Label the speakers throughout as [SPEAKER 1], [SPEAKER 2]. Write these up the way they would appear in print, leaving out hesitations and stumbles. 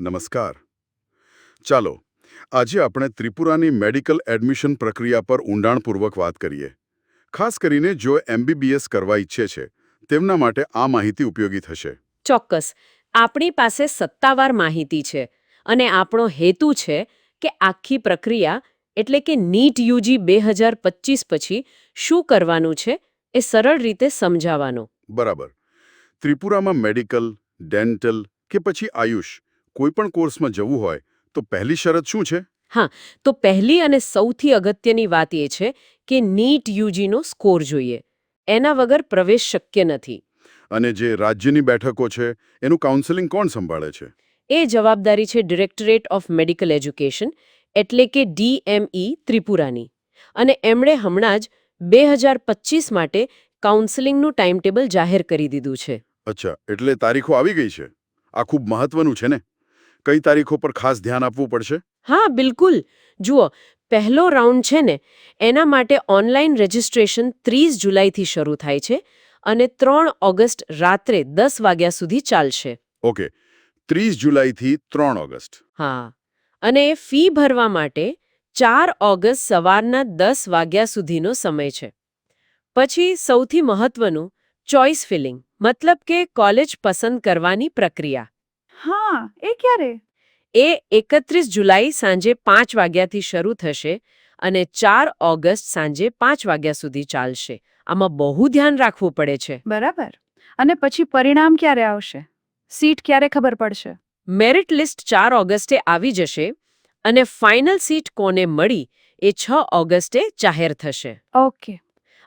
[SPEAKER 1] નમસ્કાર. ચાલો આજે આપણે ત્રિપુરાની મેડિકલ એડમિશન પ્રક્રિયા પર ઊંડાણપૂર્વક વાત કરીએ. ખાસ કરીને જો MBBS કરવા ઈચ્છે છે તેમના માટે આ માહિતી ઉપયોગી થશે.
[SPEAKER 2] ચોક્કસ. આપણી પાસે સત્તાવાર માહિતી છે અને આપણો હેતુ છે કે આખી પ્રક્રિયા એટલે કે નીટ યુજી 2025 પછી શું કરવાનું છે એ સરળ રીતે સમજાવવાનો.
[SPEAKER 1] બરાબર. ત્રિપુરામાં મેડિકલ, ડેન્ટલ કે પછી આયુષ કોઈપણ કોર્સમાં જવું હોય તો પહેલી શરત શું છે?
[SPEAKER 2] હા, તો પહેલી અને સૌથી અગત્યની વાત એ છે કે નીટ યુજીનો સ્કોર જોઈએ. એના વગર પ્રવેશ શક્ય નથી.
[SPEAKER 1] અને જે રાજ્યની બેઠકો છે એનું કાઉન્સેલિંગ કોણ સંભાળે છે?
[SPEAKER 2] એ જવાબદારી છે ડિરેક્ટરેટ ઓફ મેડિકલ એજ્યુકેશન એટલે કે DME ત્રિપુરાની. અને એમણે હમણાં જ 2025 માટે કાઉન્સેલિંગનું ટાઈમટેબલ જાહેર કરી દીધું છે.
[SPEAKER 1] અચ્છા, એટલે તારીખો આવી ગઈ છે. આ ખૂબ મહત્વનું છે ને. કઈ તારીખો પર ખાસ ધ્યાન આપવું પડશે?
[SPEAKER 2] હા, બિલકુલ. જુઓ, પહેલો રાઉન્ડ છે ને એના માટે ઓનલાઈન રજિસ્ટ્રેશન 30 જુલાઈથી શરૂ થાય છે અને 3 ઓગસ્ટ રાત્રે 10 વાગ્યા સુધી ચાલશે.
[SPEAKER 1] Okay, 30 જુલાઈથી 3 August.
[SPEAKER 2] હા, અને ફી ભરવા માટે 4 ઓગસ્ટ સવારના 10 વાગ્યા સુધીનો સમય છે. પછી સૌથી મહત્વનું ચોઇસ ફિલિંગ, મતલબ કે કોલેજ પસંદ કરવાની પ્રક્રિયા.
[SPEAKER 3] હા, એ ક્યારે?
[SPEAKER 2] એ 31 જુલાઈ સાંજે 5 વાગ્યાથી શરૂ થશે અને 4 ઓગસ્ટ સાંજે 5 વાગ્યા સુધી ચાલશે. આમાં બહુ ધ્યાન રાખવું પડે છે.
[SPEAKER 3] બરાબર. અને પછી પરિણામ ક્યારે આવશે? સીટ ક્યારે ખબર પડશે?
[SPEAKER 2] મેરિટ લિસ્ટ 4 ઓગસ્ટે આવી જશે અને ફાઇનલ સીટ કોને મળી એ 6 ઓગસ્ટે જાહેર થશે.
[SPEAKER 3] ઓકે.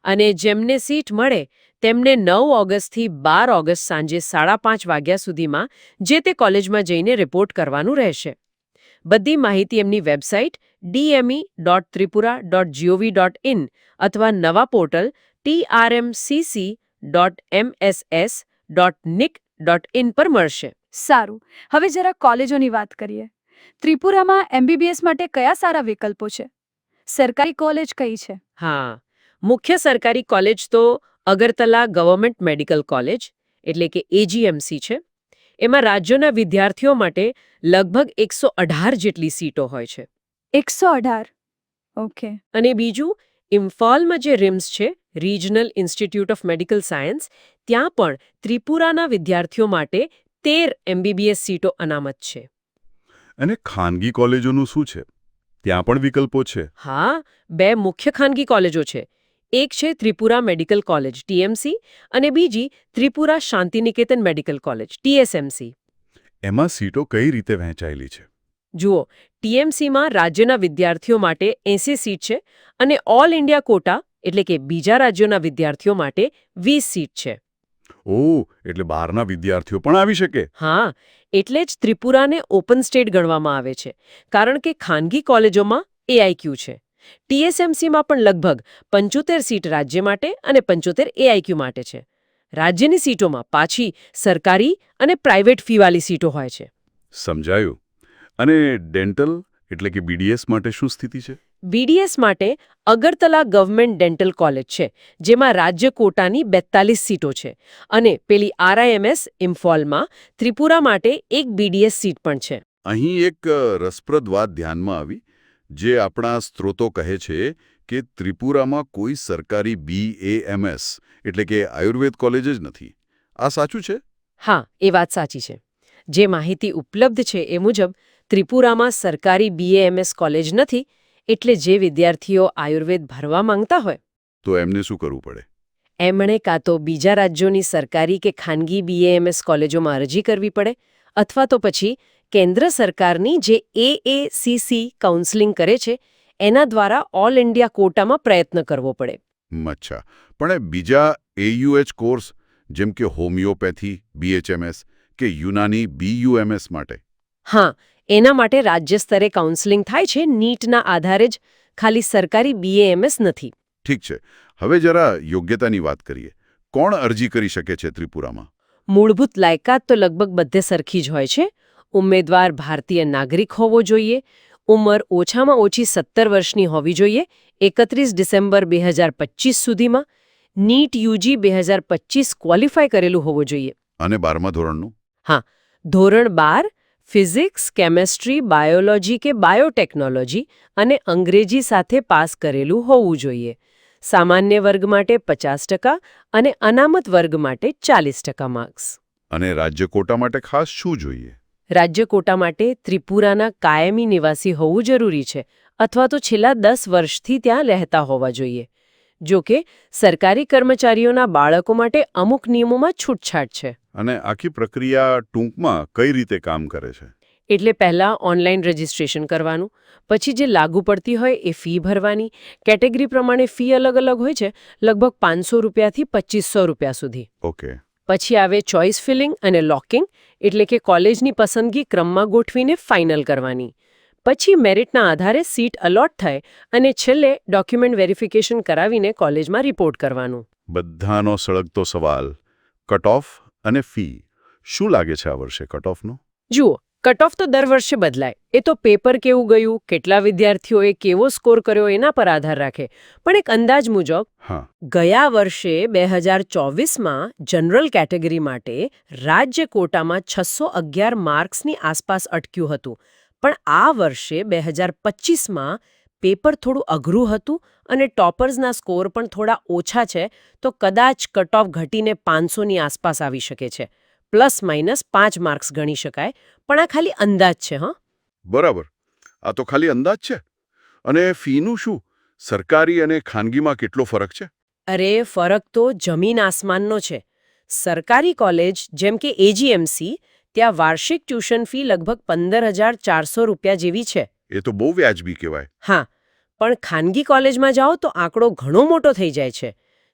[SPEAKER 2] અને જેમને સીટ મળે તેમને 9 ઓગસ્ટથી 12 ઓગસ્ટ સાંજે 5:30 વાગ્યા સુધીમાં જે તે કોલેજમાં જઈને રિપોર્ટ કરવાનું રહેશે. બધી માહિતી એમની વેબસાઇટ dme.tripura.gov.in અથવા નવા પોર્ટલ trmcc.mss.nic.in પર મળશે.
[SPEAKER 3] સારું. હવે જરા કોલેજોની વાત કરીએ. ત્રિપુરામાં MBBS માટે કયા સારા વિકલ્પો છે? સરકારી કોલેજ કઈ છે?
[SPEAKER 2] હા, મુખ્ય સરકારી કોલેજ તો અગરતલા ગવર્મેન્ટ મેડિકલ કોલેજ એટલે કે AGMC છે. એમાં રાજ્યોના વિદ્યાર્થીઓ માટે લગભગ 118 જેટલી સીટો હોય છે.
[SPEAKER 3] 118. ઓકે.
[SPEAKER 2] અને બીજું, ઇમ્ફાલમાં જે RIMS છે, regional institute of medical science, ત્યાં પણ ત્રિપુરાના વિદ્યાર્થીઓ માટે 13 MBBS સીટો અનામત છે.
[SPEAKER 1] અને ખાનગી કોલેજોનું શું છે? ત્યાં પણ વિકલ્પો છે?
[SPEAKER 2] હા, 2 મુખ્ય ખાનગી કોલેજો છે. એક છે ત્રિપુરા મેડિકલ કોલેજ TMC અને બીજી Tripura Shantiniketan medical college TSMC.
[SPEAKER 1] એમાં સીટો કઈ રીતે વહેંચાયેલી છે?
[SPEAKER 2] જુઓ, TMCમાં રાજ્યના વિદ્યાર્થીઓ માટે 80 સીટ છે અને ઓલ ઇન્ડિયા કોટા એટલે કે બીજા રાજ્યોના વિદ્યાર્થીઓ માટે 20 સીટ છે.
[SPEAKER 1] ઓહ, એટલે બહારના વિદ્યાર્થીઓ પણ આવી શકે?
[SPEAKER 2] હા, એટલે જ ત્રિપુરાને ઓપન સ્ટેટ ગણવામાં આવે છે, કારણ કે ખાનગી કોલેજોમાં AIQ છે. TSMCમાં પણ લગભગ 75 સીટ રાજ્ય માટે અને 75 AIQ માટે છે. રાજ્યની સીટોમાં પાછી સરકારી અને પ્રાઇવેટ ફીવાળી સીટો હોય છે.
[SPEAKER 1] સમજાયું. અને ડેન્ટલ એટલે કે BDS માટે શું સ્થિતિ છે?
[SPEAKER 2] BDS માટે અગરતલા ગવર્મેન્ટ ડેન્ટલ કોલેજ છે, જેમાં રાજ્ય કોટાની 42 સીટો છે અને પેલી RIMS ઇમ્ફોલમાં ત્રિપુરા માટે એક BDS સીટ પણ છે.
[SPEAKER 1] અહીં એક રસપ્રદ વાત ધ્યાનમાં આવી, જે આપણા સ્ત્રોતો કહે છે કે ત્રિપુરામાં કોઈ સરકારી BAMS એટલે કે આયુર્વેદ કોલેજ જ નથી. આ સાચું છે?
[SPEAKER 2] હા, એ વાત સાચી છે. જે માહિતી ઉપલબ્ધ છે એ મુજબ ત્રિપુરામાં સરકારી BAMS કોલેજ નથી, એટલે જે વિદ્યાર્થીઓ આયુર્વેદ ભરવા માંગતા હોય
[SPEAKER 1] તો એમને શું કરવું પડે?
[SPEAKER 2] એમણે કાં તો બીજા રાજ્યોની સરકારી કે ખાનગી BAMS કોલેજોમાં અરજી કરવી પડે અથવા તો પછી કેન્દ્ર સરકારની જે AACC કાઉન્સેલિંગ કરે છે એના દ્વારા ઓલ ઇન્ડિયા કોટામાં પ્રયત્ન કરવો પડે.
[SPEAKER 1] અચ્છા, પણ બીજા AUH કોર્સ જેમ કે હોમિયોપેથી BHMS કે યુનાની BUMS માટે?
[SPEAKER 2] હા, એના માટે રાજ્ય સ્તરે કાઉન્સેલિંગ થાય છે. નીટના આધારે જ, ખાલી સરકારી BAMS નથી.
[SPEAKER 1] ઠીક છે. હવે જરા યોગ્યતાની વાત કરીએ. કોણ અરજી કરી શકે છે ત્રિપુરામાં?
[SPEAKER 2] મૂળભૂત લાયકાત તો લગભગ બધે સરખી જ હોય છે. ઉમેદવાર ભારતીય નાગરિક હોવો જોઈએ, ઉંમર ઓછામાં ઓછી 17 વર્ષની હોવી જોઈએ, 31 ડિસેમ્બર 2025 સુધીમાં, નીટ યુજી 2025 ક્વોલિફાય કરેલું હોવું જોઈએ.
[SPEAKER 1] અને 12મા ધોરણનું?
[SPEAKER 2] હા, ધોરણ 12 ફિઝિક્સ કેમેસ્ટ્રી બાયોલોજી કે બાયોટેકનોલોજી અને અંગ્રેજી સાથે પાસ કરેલું હોવું જોઈએ. સામાન્ય વર્ગ માટે 50% અને અનામત વર્ગ માટે 40% માર્ક્સ.
[SPEAKER 1] અને રાજ્ય કોટા માટે ખાસ શું જોઈએ?
[SPEAKER 2] રાજ્ય કોટા માટે ત્રિપુરાના કાયમી નિવાસી હોવું જરૂરી છે અથવા તો છેલ્લા 10 વર્ષથી ત્યાં રહેતા હોવા જોઈએ. જો કે સરકારી કર્મચારીઓના બાળકો માટે અમુક નિયમોમાં છૂટછાટ છે.
[SPEAKER 1] અને આખી પ્રક્રિયા ટૂંકમાં કઈ રીતે કામ કરે છે?
[SPEAKER 2] એટલે પહેલાં ઓનલાઈન રજિસ્ટ્રેશન કરવાનું, પછી જે લાગુ પડતી હોય એ ફી ભરવાની. કેટેગરી પ્રમાણે ફી અલગ અલગ હોય છે, લગભગ 500 રૂપિયાથી 2500 રૂપિયા સુધી.
[SPEAKER 1] ઓકે.
[SPEAKER 2] પછી આવે ચોઇસ ફિલિંગ અને લોકિંગ, એટલે કે કોલેજની પસંદગી ક્રમમાં ગોઠવીને ફાઇનલ કરવાની. પછી મેરિટના આધારે સીટ અલોટ થાય અને છેલ્લે ડોક્યુમેન્ટ વેરિફિકેશન કરાવીને કોલેજમાં રિપોર્ટ કરવાનું.
[SPEAKER 1] બધાનો સળગતો સવાલ, કટ ઓફ અને ફી. શું લાગે છે આ વર્ષે કટ ઓફનો?
[SPEAKER 2] જુઓ, કટ ઓફ તો દર વર્ષે બદલાય. એ તો પેપર કેવું ગયું, કેટલા વિદ્યાર્થીઓએ કેવો સ્કોર કર્યો એના પર આધાર રાખે. પણ એક અંદાજ મુજબ
[SPEAKER 1] હા.
[SPEAKER 2] ગયા વર્ષે 2024માં જનરલ કેટેગરી માટે રાજ્ય કોટામાં 611 માર્ક્સની આસપાસ અટક્યું હતું. પણ આ વર્ષે 2025માં પેપર થોડું અઘરું હતું અને ટોપર્સના સ્કોર પણ થોડા ઓછા છે, તો કદાચ કટ ઓફ ઘટીને 500ની આસપાસ આવી શકે છે. પ્લસ માઇનસ 5 માર્ક્સ ગણી શકાય, પણ આ ખાલી અંદાજ છે. હા,
[SPEAKER 1] બરાબર. આ તો ખાલી અંદાજ છે. અને ફીનું શું? સરકારી અને ખાનગીમાં કેટલો ફરક છે?
[SPEAKER 2] અરે ફરક તો જમીન આસમાનનો છે. સરકારી કોલેજ જેમ કે એજીએમસી, ત્યાં વાર્ષિક ટ્યુશન ફી લગભગ 15,400 રૂપિયા જેવી છે.
[SPEAKER 1] એ તો બહુ વ્યાજબી કહેવાય.
[SPEAKER 2] હા, પણ ખાનગી કોલેજમાં જાઓ તો આંકડો ઘણો મોટો થઈ જાય છે.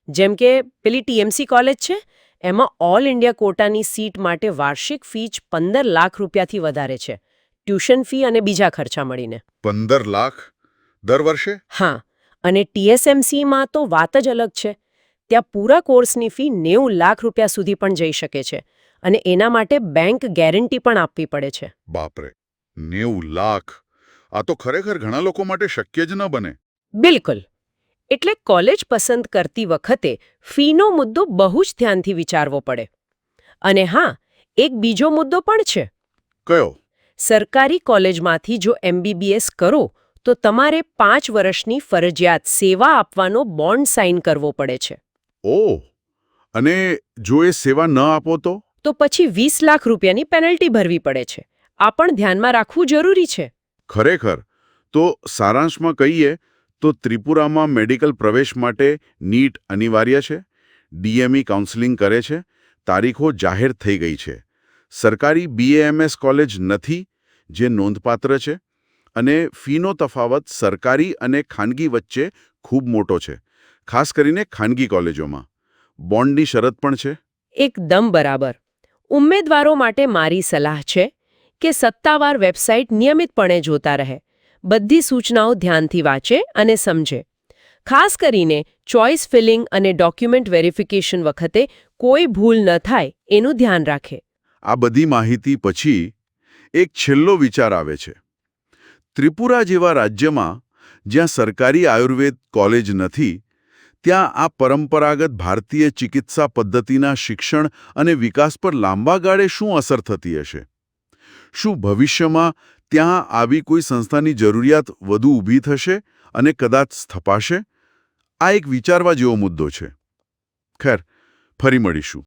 [SPEAKER 2] જેમ કે પેલી ટીએમસી કોલેજ છે, એમાં ઓલ ઇન્ડિયા કોટાની સીટ માટે વાર્ષિક ફી જ 15 લાખ રૂપિયાથી વધારે છે, ટ્યુશન ફી અને બીજા ખર્ચા મળીને.
[SPEAKER 1] 15 લાખ દર વર્ષે?
[SPEAKER 2] હા, અને ટીએસએમસીમાં તો વાત જ અલગ છે. ત્યાં પૂરા કોર્સની ફી 90 લાખ રૂપિયા સુધી પણ જઈ શકે છે, અને એના માટે બેંક ગેરંટી પણ આપવી પડે છે.
[SPEAKER 1] બાપરે, 90 લાખ! આ તો ખરેખર ઘણા લોકો માટે શક્ય જ ન બને.
[SPEAKER 2] બિલકુલ. એટલે કોલેજ પસંદ કરતી વખતે ફીનો મુદ્દો બહુ જ ધ્યાનથી વિચારવો પડે. અને હા, એક બીજો મુદ્દો પણ છે.
[SPEAKER 1] કયો?
[SPEAKER 2] સરકારી કોલેજમાંથી જો એમબીબીએસ કરો તો તમારે 5 વર્ષની ફરજિયાત સેવા આપવાનો બોન્ડ સાઇન કરવો પડે છે.
[SPEAKER 1] ઓહ! અને જો એ સેવા ન આપો તો?
[SPEAKER 2] તો પછી 20 લાખ રૂપિયાની પેનલ્ટી ભરવી પડે છે. આ પણ ધ્યાનમાં રાખવું જરૂરી છે.
[SPEAKER 1] ખરેખર. તો સારાંશમાં કહીએ તો ત્રિપુરામાં મેડિકલ પ્રવેશ માટે નીટ અનિવાર્ય છે. ડીએમઈ કાઉન્સેલિંગ કરે છે. તારીખો જાહેર થઈ ગઈ છે. સરકારી બીએએમએસ કોલેજ નથી, જે નોંધપાત્ર છે. અને ફીનો તફાવત સરકારી અને ખાનગી વચ્ચે ખૂબ મોટો છે, ખાસ કરીને ખાનગી કોલેજોમાં. બોન્ડની શરત પણ છે.
[SPEAKER 2] એકદમ બરાબર. ઉમેદવારો માટે મારી સલાહ છે કે સત્તાવાર વેબસાઇટ નિયમિતપણે જોતા રહે, બધી સૂચનાઓ ધ્યાનથી વાંચે અને સમજે. ખાસ કરીને ચોઇસ ફિલિંગ અને ડોક્યુમેન્ટ વેરિફિકેશન વખતે કોઈ ભૂલ ન થાય એનું ધ્યાન રાખે.
[SPEAKER 1] આ બધી માહિતી પછી એક છેલ્લો વિચાર આવે છે. ત્રિપુરા જેવા રાજ્યમાં જ્યાં સરકારી આયુર્વેદ કોલેજ નથી, ત્યાં આ પરંપરાગત ભારતીય ચિકિત્સા પદ્ધતિના શિક્ષણ અને વિકાસ પર લાંબા ગાળે શું અસર થતી હશે? શું ભવિષ્યમાં ત્યાં આવી કોઈ સંસ્થાની જરૂરિયાત વધુ ઊભી થશે અને કદાચ સ્થપાશે? આ એક વિચારવા જેવો મુદ્દો છે. ખેર, ફરી મળીશું.